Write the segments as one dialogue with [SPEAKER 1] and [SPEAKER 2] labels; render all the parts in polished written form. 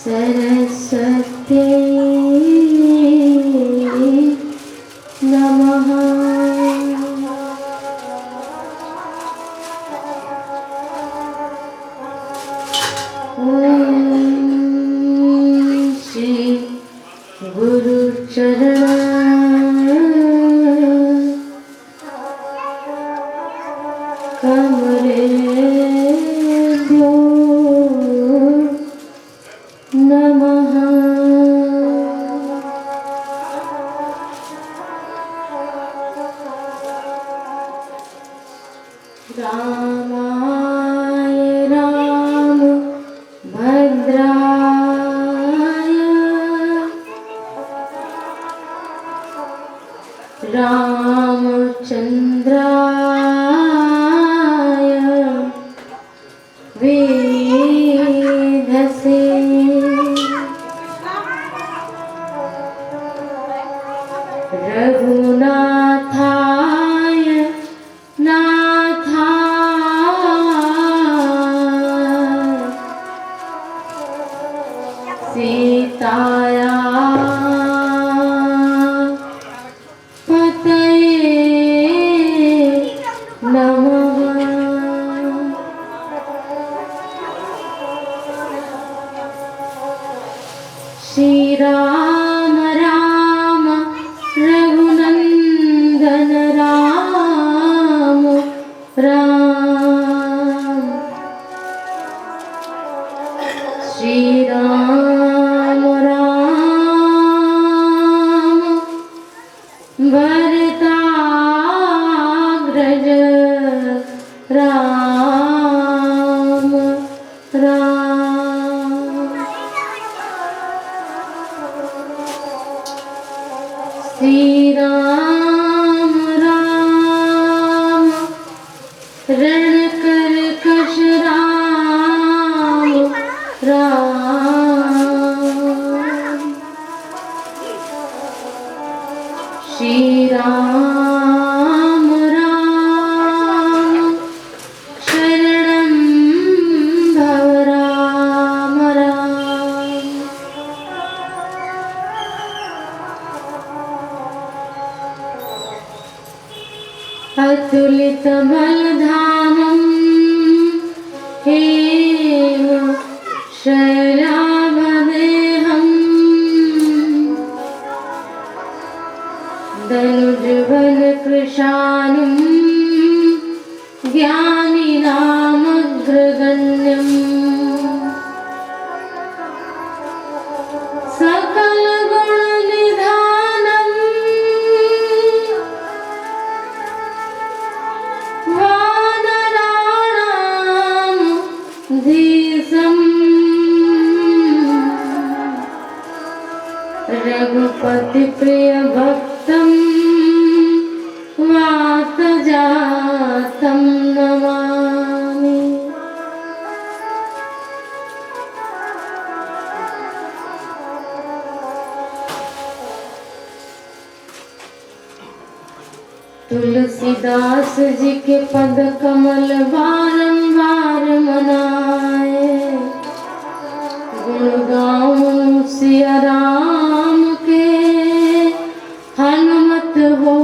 [SPEAKER 1] सरस्वती नमः। ओम श्री गुरु चरण कमलेभ्यो नमः। रामाय राम भद्राय रामचंद्राय वेधसे रघुनाथाय नाथाय सीताया पतये नमः। श्री राम राम रघुनंदन राम राम। श्री राम राम भरताग्रज राम राम। श्री राम राम रण कर कश राम राम। श्री राम राम शरणं भव राम राम। अतुलित बलधामं हेम शैलाभदेहं धनुजबल कृशानं ज्ञानिनामग्रगण्यं सकल गुण निधानं वानराणां धीशं रघुपति प्रिय भक्तं वातजातं नमामि। तुलसीदास जी के पद कमल बारंबार मनाए, गुण गाऊं सिया राम के हनुमत हो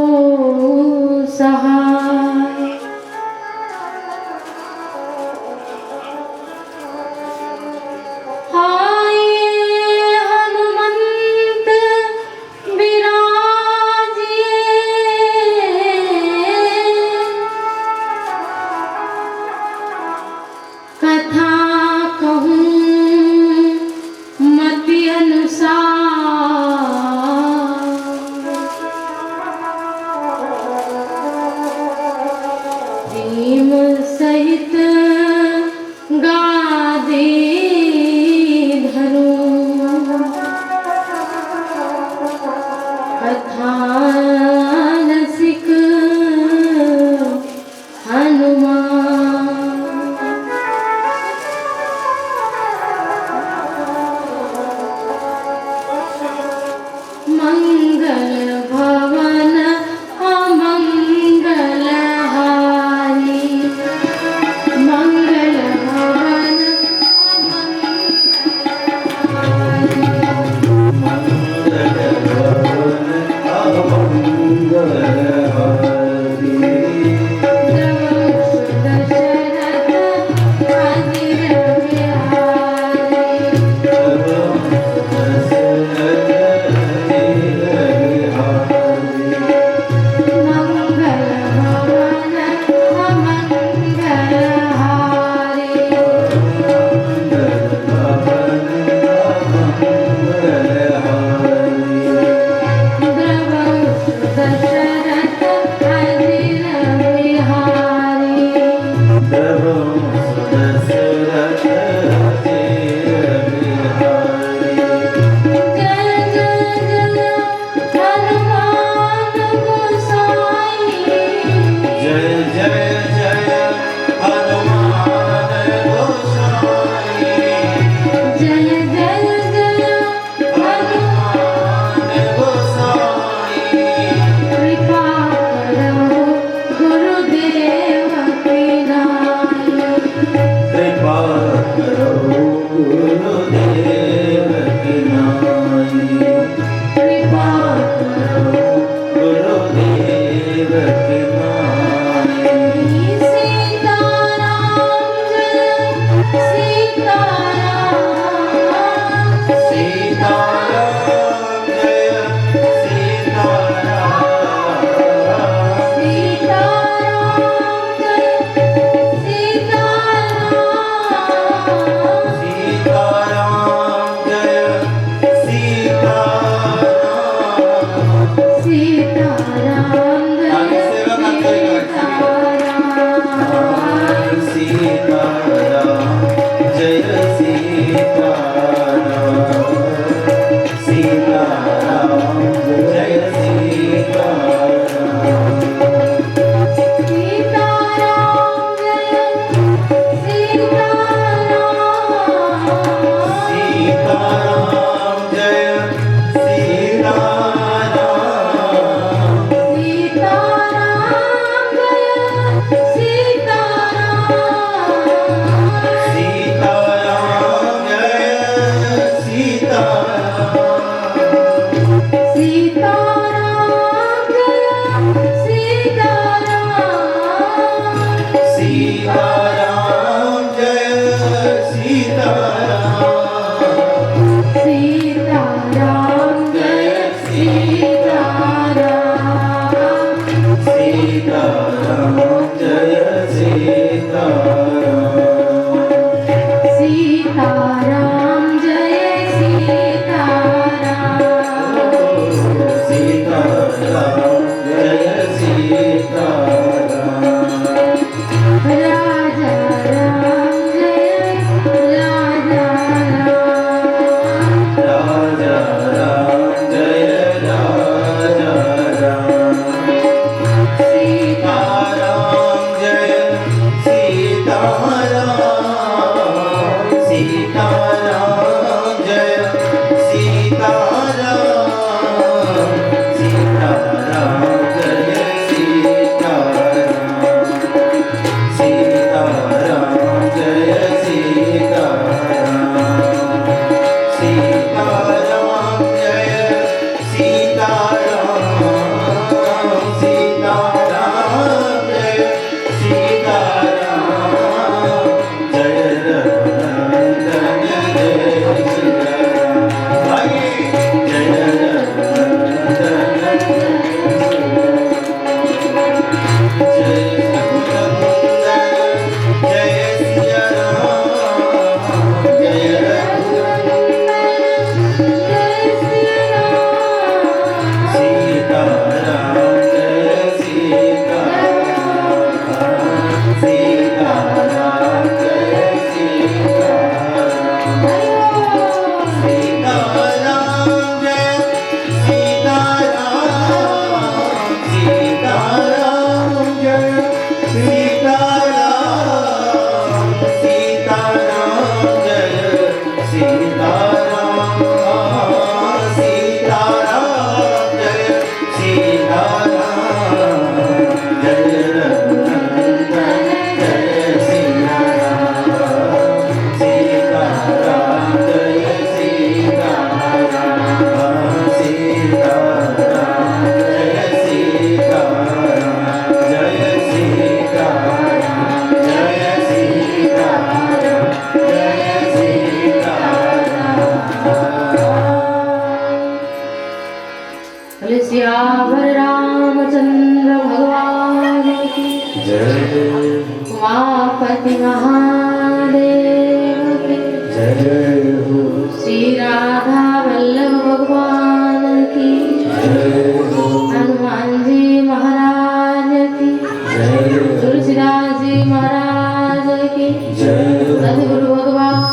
[SPEAKER 1] सहाय। आइए हनुमंत बिराजिए, कथा कहूँ मति अनुसार। प्रेम सहित गादे धरूं, कथा रसिक हनुमान। मंगल भवन अमंगल हारी, मंगल भवन सियावर रामचंद्र भगवान की जय। उमापति महादेव की जय। श्री राधा वल्लभ भगवान की जय। हनुमान जी महाराज की जय। तुलसीदास जी महाराज की जय। सद्गुरु भगवान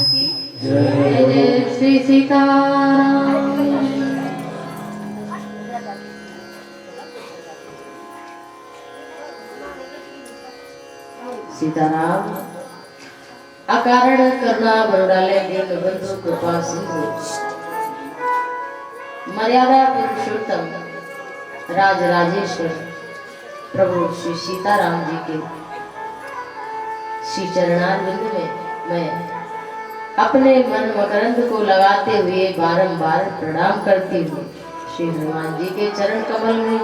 [SPEAKER 1] की जय। जय श्री सीताराम। सीताराम अकारण करुणा बरुडालय दीन बंधु कृपा सिंधु मर्यादा पुरुषोत्तम राज राजेश्वर प्रभु श्री सीताराम जी के श्री चरणारविंद में मैं अपने मन मकरंद को लगाते हुए बारंबार प्रणाम करती हूँ। श्री हनुमान जी के चरण कमल में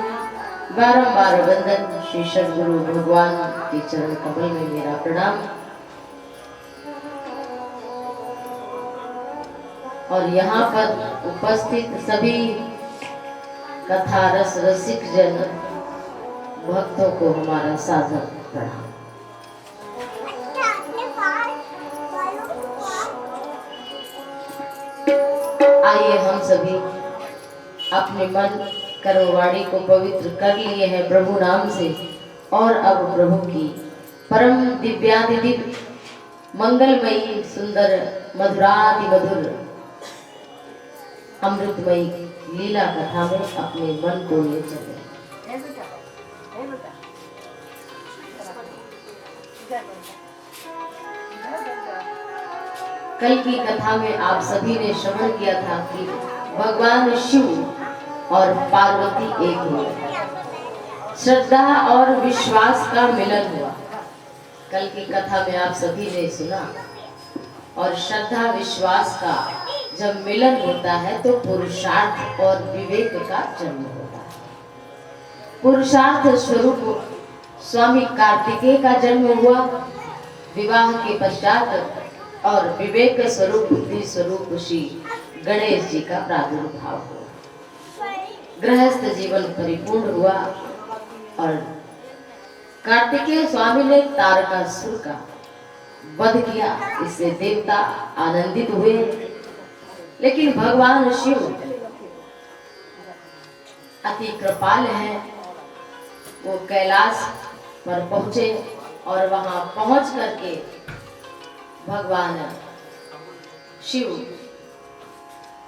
[SPEAKER 1] बारंबार वंदन। श्री सद्गुरु भगवान के चरण कमल में मेरा प्रणाम। और यहाँ पर उपस्थित सभी कथा रस रसिक जन भक्तों को हमारा सादर प्रणाम। आइए हम सभी अपने मन कर्मवाणी को पवित्र कर लिए हैं प्रभु नाम से, और अब प्रभु की परम दिव्यादिदिव्य मंगलमयी सुंदर मधुराति मधुर अमृतमयी लीला कथा में अपने मन को ले चले। कल की कथा में आप सभी ने श्रवण किया था कि भगवान शिव और पार्वती एक हुए, श्रद्धा और विश्वास का मिलन हुआ। कल की कथा में आप सभी ने सुना, और श्रद्धा विश्वास का जब मिलन होता है तो पुरुषार्थ और विवेक का जन्म होता है। पुरुषार्थ स्वरूप स्वामी कार्तिकेय का जन्म हुआ विवाह के पश्चात, और विवेक स्वरूप बुद्धि स्वरूप श्री गणेश जी का प्रादुर्भाव हुआ। गृहस्थ जीवन परिपूर्ण हुआ, और कार्तिकेय स्वामी ने तारकासुर का वध किया। इससे देवता आनंदित हुए, लेकिन भगवान शिव अति कृपाल हैं। वो कैलाश पर पहुंचे, और वहां पहुंच करके भगवान शिव,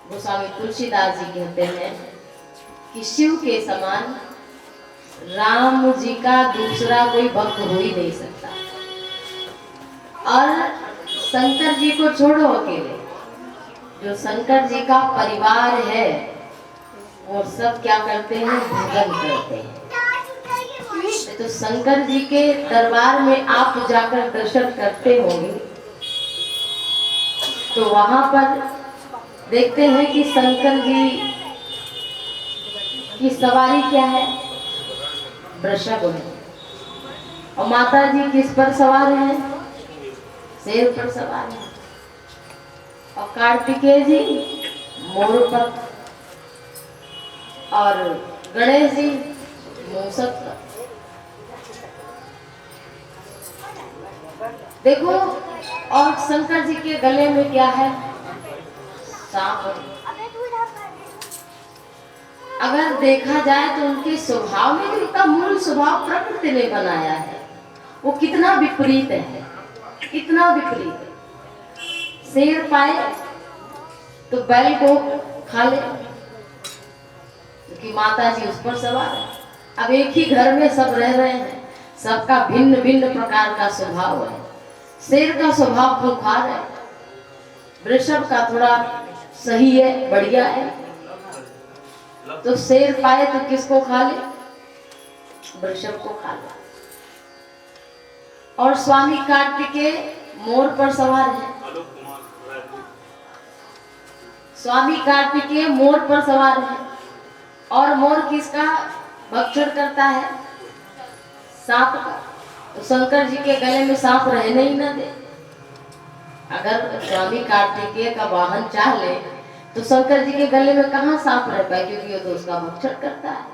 [SPEAKER 1] गोस्वामी तुलसीदास जी कहते हैं कि शिव के समान राम जी का दूसरा कोई भक्त हो ही नहीं सकता। और शंकर जी को छोड़ो अकेले, जो शंकर जी का परिवार है वो सब क्या करते हैं, भजन करते हैं। तो शंकर जी के दरबार में आप जाकर दर्शन करते होंगे, तो वहां पर देखते हैं कि शंकर जी की सवारी क्या है, वृषभ है, और माता जी किस पर सवार है, शेर पर सवार है, और कार्तिकेय जी मोर पर, और गणेश जी मूषक पर। देखो, और शंकर जी के गले में क्या है, सांप। अगर देखा जाए तो उनके स्वभाव में, उनका मूल स्वभाव प्रकृति ने बनाया है, वो कितना विपरीत है, कितना विपरीत। शेर पाए तो बैल को खा ले, क्योंकि माता जी उस पर सवार है। अब एक ही घर में सब रह रहे हैं, सबका भिन्न भिन्न प्रकार का स्वभाव है। शेर का स्वभाव खूंखार है, वृषभ का थोड़ा सही है, बढ़िया है। तो शेर पाए तो किसको खा ले, वृषभ को खा ले। और स्वामी कार्तिकेय मोर पर सवार है, स्वामी कार्तिकेय मोर पर सवार है, और मोर किसका भक्षण करता है, सांप का। तो शंकर जी के गले में सांप रहने ही न दे। अगर स्वामी कार्तिकेय का वाहन चाह ले तो शंकर जी के गले में कहाँ सांप रह पाए, क्योंकि वो तो उसका भक्षण करता है।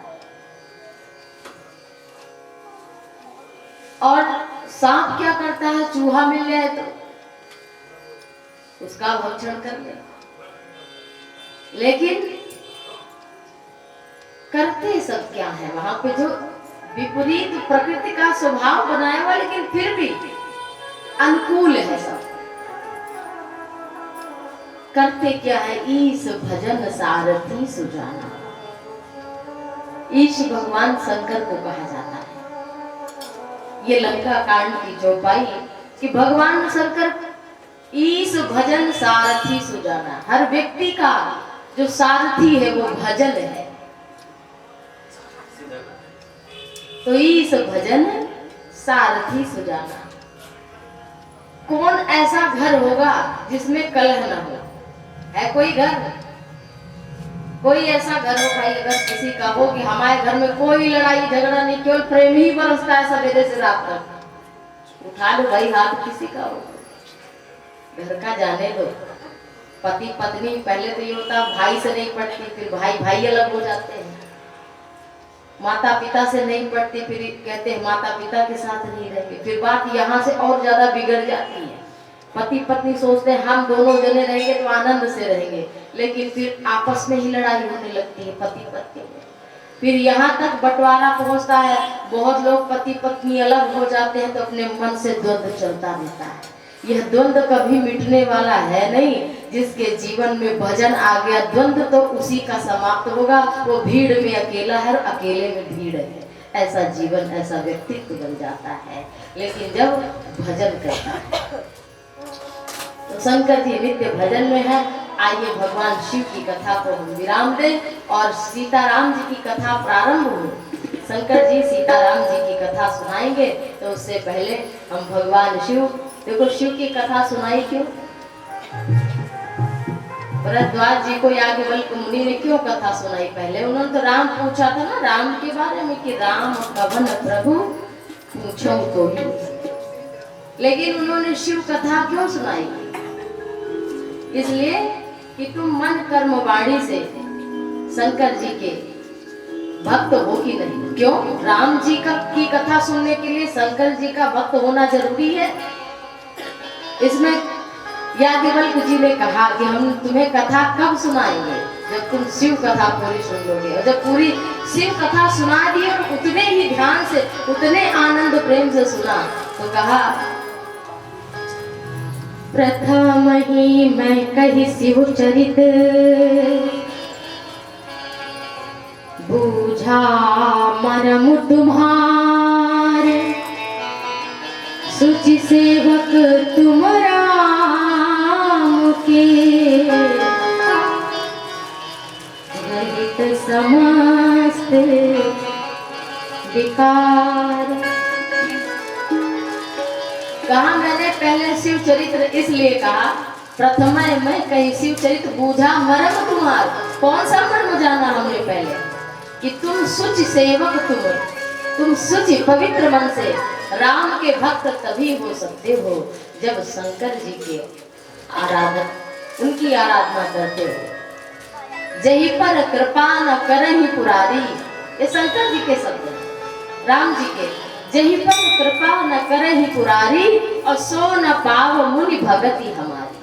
[SPEAKER 1] और सांप क्या करता है, चूहा मिल जाए तो उसका भक्षण कर ले, लेकिन करते सब क्या है वहां पे, जो विपरीत प्रकृति का स्वभाव बनाया हुआ, लेकिन फिर भी अनुकूल है सब। करते क्या है, ईश भजन सारथी सुजाना। ईश भगवान शंकर को कहा जाता है। ये लंका कांड की चौपाई कि भगवान शंकर ईश भजन सारथी सुजाना। हर व्यक्ति का जो सारथी है वो भजन है। तो ईश भजन सारथी सुजाना। कौन ऐसा घर होगा जिसमें कलह न हो? है कोई घर? कोई ऐसा घर हो भाई, अगर किसी का हो कि हमारे घर में कोई लड़ाई झगड़ा नहीं, केवल प्रेम ही बरसता है सवेरे से रात तक, उठा लो भाई हाथ किसी का हो। घर का जाने दो, पति पत्नी पहले तो ये होता भाई से नहीं पड़ती, फिर भाई भाई अलग हो जाते हैं। माता पिता से नहीं पड़ती, फिर कहते हैं माता पिता के साथ नहीं रहेंगे, फिर बात यहाँ से और ज्यादा बिगड़ जाती है। पति पत्नी सोचते हैं हम दोनों जने रहेंगे तो आनंद से रहेंगे, लेकिन फिर आपस में ही लड़ाई होने लगती है पति पत्नी में। फिर यहाँ तक बंटवारा पहुँचता है, बहुत लोग पति पत्नी अलग हो जाते हैं तो अपने मन से द्वंद्व चलता रहता है। यह द्वंद्व कभी मिटने वाला है नहीं। जिसके जीवन में भजन आ गया, द्वंद्व तो उसी का समाप्त होगा। वो भीड़ में अकेला है और अकेले में भीड़ है, ऐसा जीवन, ऐसा व्यक्तित्व बन जाता है। लेकिन जब भजन करता है तो शंकर जी नित्य भजन में है। आइए भगवान शिव की कथा को हम विराम दें और सीताराम जी की कथा प्रारंभ हो। शंकर जी सीताराम जी की कथा सुनाएंगे, तो उससे पहले हम भगवान शिव, देखो शिव की कथा सुनाई क्यों? भरद्वाज जी को याज्ञवल्क्य मुनि ने क्यों कथा सुनाई? पहले उन्होंने तो राम पूछा था ना, राम के बारे में कि राम कवन प्रभु पूछो तो ही, लेकिन उन्होंने शिव कथा क्यों सुनाई? इसलिए कि तुम मन कर्म वाणी से शंकर जी के भक्त हो कि नहीं। क्यों? राम जी की कथा सुनने के लिए शंकर जी का भक्त होना जरूरी है। इसमें याज्ञवल्क्य जी ने कहा कि हम तुम्हें कथा कब सुनाएंगे? जब तुम शिव कथा पूरी सुन लोगे। और जब पूरी शिव कथा सुना दी और उतने ही ध्यान से, उतने आनंद प्रेम से सुना, तो कहा प्रथम ही मैं कही शिव चरित, बूझा मरम तुम्हारे, सुचि सेवक तुम राम के, रहित समस्त विकार। कहा मैंने पहले शिव चरित्र इसलिए कहा, प्रथम मैं कहीं शिव चरित्र बूझा मर्म तुम्हार। कौन सा मर्म जाना हमने पहले? कि तुम सुचि सेवक, तुम सुचि पवित्र मन से राम के भक्त तभी हो सकते हो जब शंकर जी के आराधक, उनकी आराधना करते हो। जही पर कृपा न करहि पुरारी, ये शंकर जी के शब्द हैं, राम जी के। जही पर कृपा न करहि पुरारी, और सो न पाव मुनि भगति हमारी।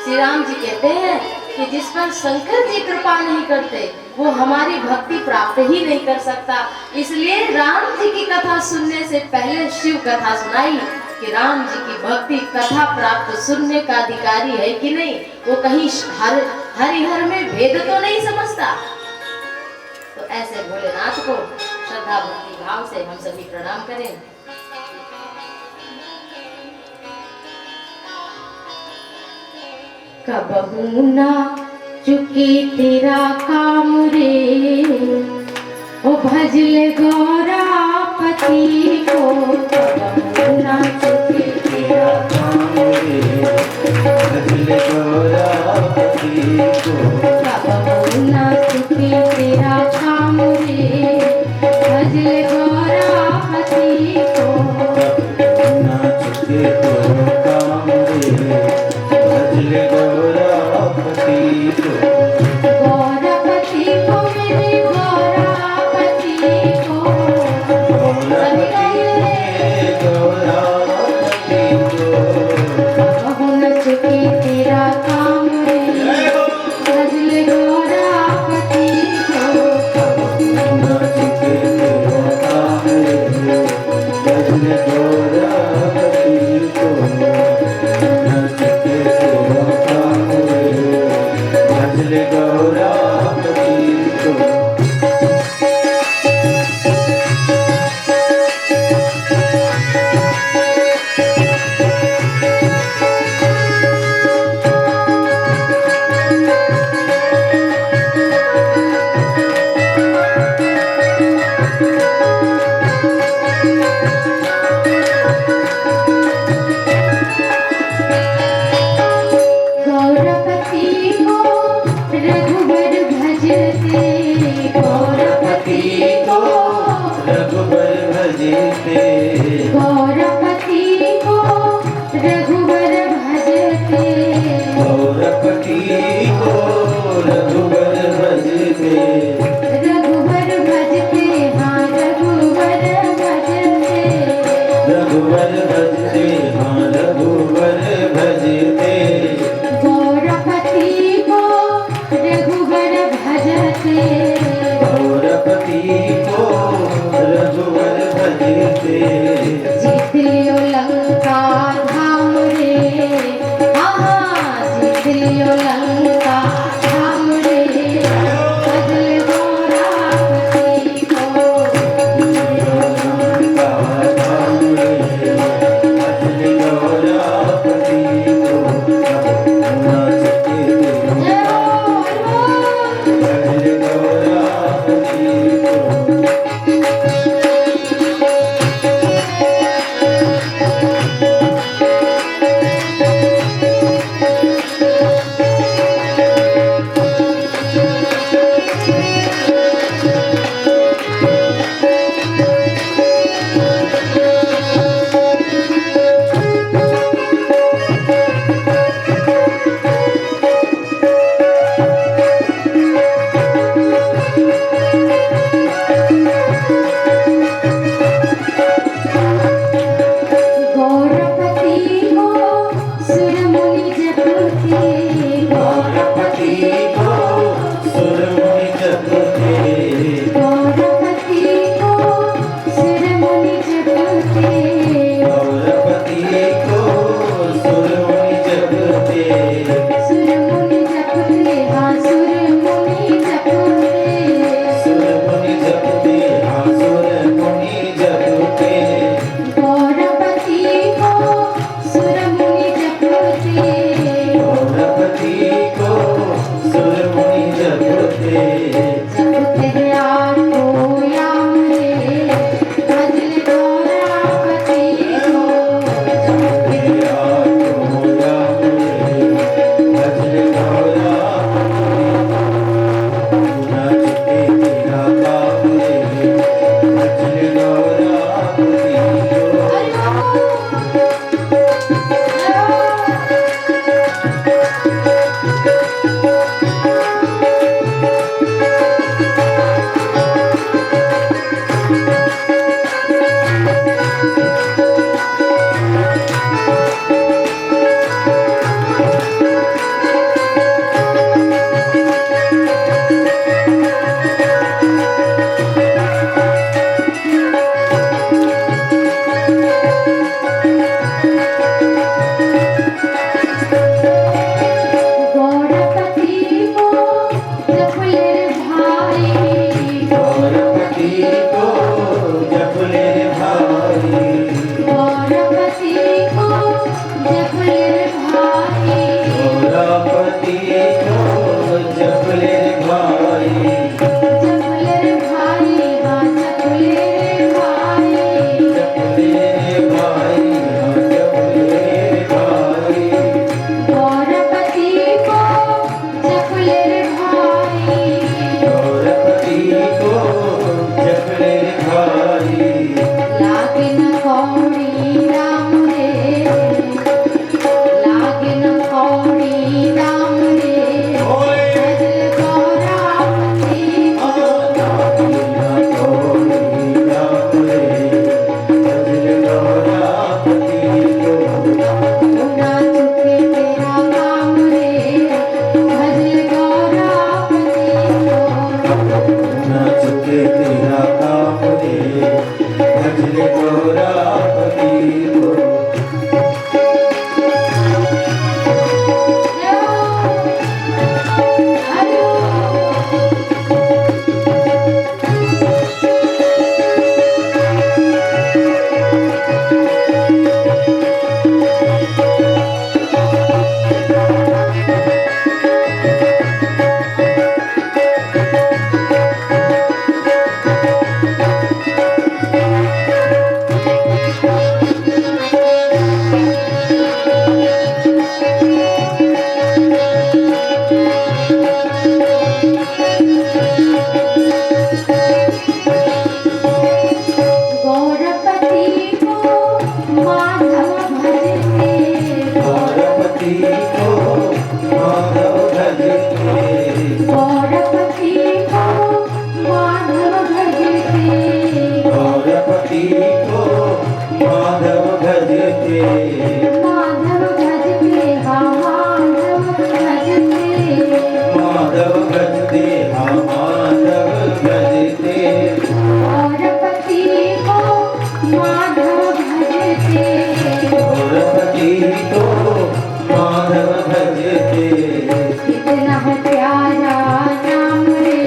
[SPEAKER 1] श्री राम जी कहते हैं कि जिस पर शंकर जी कृपा नहीं करते वो हमारी भक्ति प्राप्त ही नहीं कर सकता। इसलिए राम जी की कथा सुनने से पहले शिव कथा सुनाई कि राम जी की भक्ति कथा प्राप्त सुनने का अधिकारी है कि नहीं। वो कहीं हरिहर में भेद तो नहीं समझता। तो ऐसे भोलेनाथ को श्रद्धा भक्ति भाव से हम सभी प्रणाम करें। कबहू ना चुकी तेरा काम रे, ओ भजले गौरापति को। कबहू ना चुकी तेरा काम रे, भजले गौरापति को। कबहू ना चुकी तेरा काम रे, भजले गौरापति को। ना चुके तेरा काम रे, भजले गौरापति को। गौरापति को मेरे गौरापति को, गौरापति को मेरे गौरापति
[SPEAKER 2] को माधव भजते,
[SPEAKER 1] गौरपति को माधव भजते,
[SPEAKER 2] गौरपति को माधव भजते,
[SPEAKER 1] माधव भजते हाँ माधव भजते,
[SPEAKER 2] माधव भजते हाँ माधव भजते,
[SPEAKER 1] गौरपति को माधव भजते,
[SPEAKER 2] गौरपति को माधव भजते,
[SPEAKER 1] कितना है प्यारा नाम रे,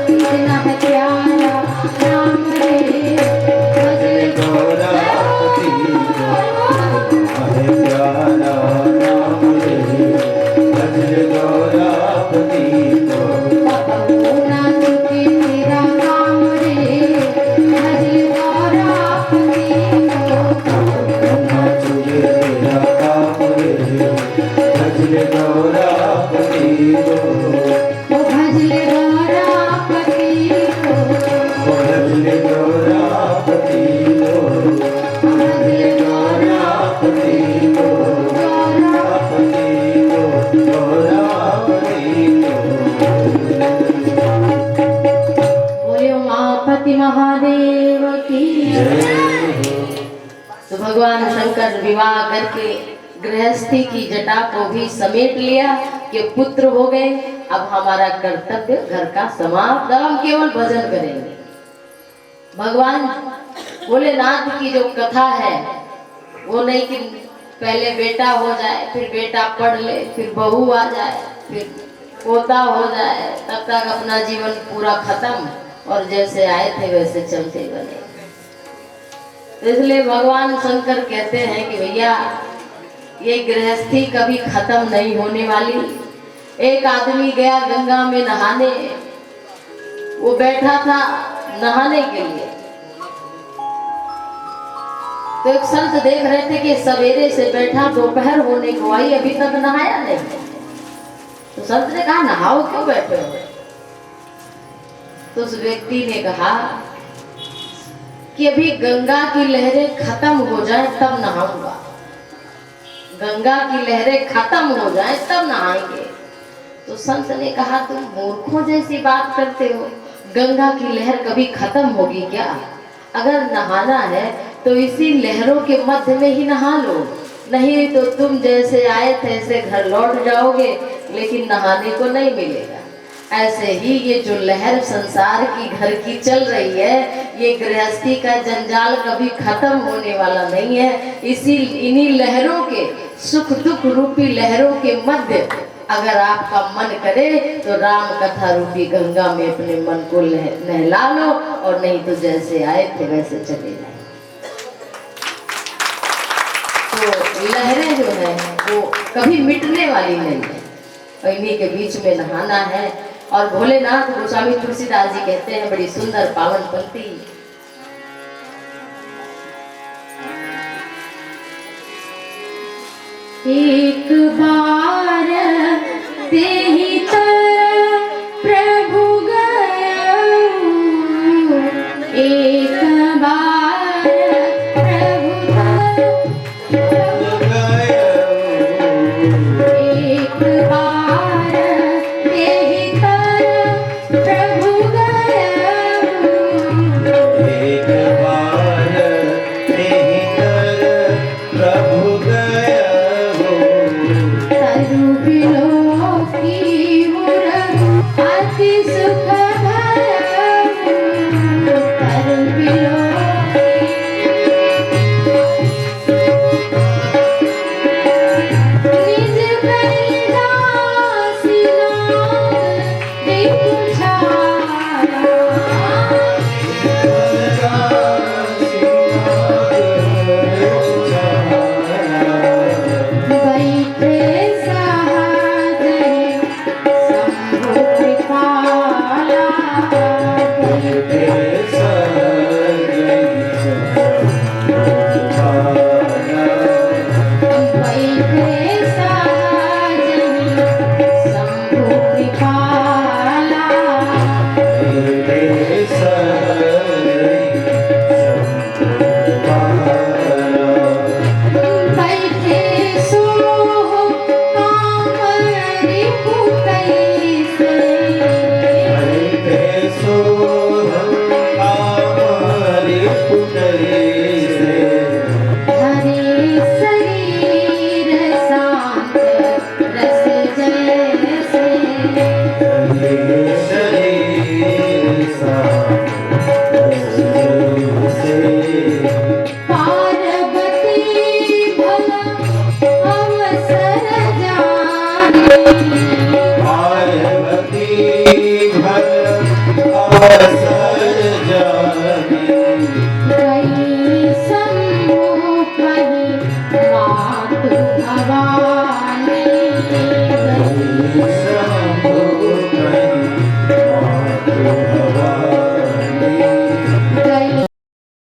[SPEAKER 1] कितना है प्यारा नाम रे, भजले
[SPEAKER 2] गौरापति हरे प्यारा नाम रे, भजन गौरापति को
[SPEAKER 1] ना चुके तेरा काम रे, भजले गौरापति को
[SPEAKER 2] तुझे तेरा काम रे, भजन गौरापति को
[SPEAKER 1] भजले गौरापति को
[SPEAKER 2] भजन गौरापति को
[SPEAKER 1] भजले
[SPEAKER 2] गौरापति को गौरापति को गौरापति को।
[SPEAKER 1] बोले उमापति महादेव की तो भगवान शंकर विवाह करके गृहस्थी की जटा को भी समेट लिया कि पुत्र हो गए। अब हमारा कर्तव्य घर का समाप्त, अब हम केवल भजन करेंगे। भगवान भोलेनाथ की जो कथा है वो नहीं कि पहले बेटा हो जाए, फिर बेटा पढ़ ले, फिर बहू आ जाए, फिर पोता हो जाए, तब तक अपना जीवन पूरा खत्म और जैसे आए थे वैसे चलते बने। इसलिए भगवान शंकर कहते हैं कि भैया ये गृहस्थी कभी खत्म नहीं होने वाली। एक आदमी गया गंगा में नहाने, वो बैठा था नहाने के लिए, तो एक संत देख रहे थे कि सवेरे से बैठा, दोपहर होने को आई, अभी तक नहाया नहीं। तो संत ने कहा नहाओ क्यों बैठे हो? तो उस व्यक्ति ने कहा कि अभी गंगा की लहरें खत्म हो जाए तब नहाऊंगा, गंगा की लहरें खत्म हो जाए तब नहाएंगे। तो संत ने कहा तुम मूर्खों जैसी बात करते हो, गंगा की लहर कभी खत्म होगी क्या? अगर नहाना है तो इसी लहरों के मध्य में ही नहा लो, नहीं तो तुम जैसे आए थे ऐसे घर लौट जाओगे, लेकिन नहाने को नहीं मिलेगा। ऐसे ही ये जो लहर संसार की घर की चल रही है, ये गृहस्थी का जंजाल कभी खत्म होने वाला नहीं है। इसी इन्हीं लहरों के सुख दुख रूपी लहरों के मध्य अगर आपका मन करे तो राम कथा रूपी गंगा में अपने मन को नहला लो, और नहीं तो जैसे आए थे वैसे चले जाए। तो लहरें जो है वो कभी मिटने वाली नहीं है, और इन्हीं के बीच में नहाना है। और भोलेनाथ गोस्वामी तुलसीदास जी कहते हैं बड़ी सुंदर पावन पंक्ति, एक बार तेहि तर प्रभु गया, एक बार प्रभु गया, एक बार तेहि तर प्रभु गया,
[SPEAKER 2] एक बार तेहि तर प्रभु गया हो,
[SPEAKER 1] तरु बिलोकी मुर अति सुख भया, तरु बिलोकी निज कैलास नाथ देखु छाया, बैठे सहाय शंभु कृपाला, बैठे सहाय शंभु कृपाला, बैठे
[SPEAKER 2] विहल अवसर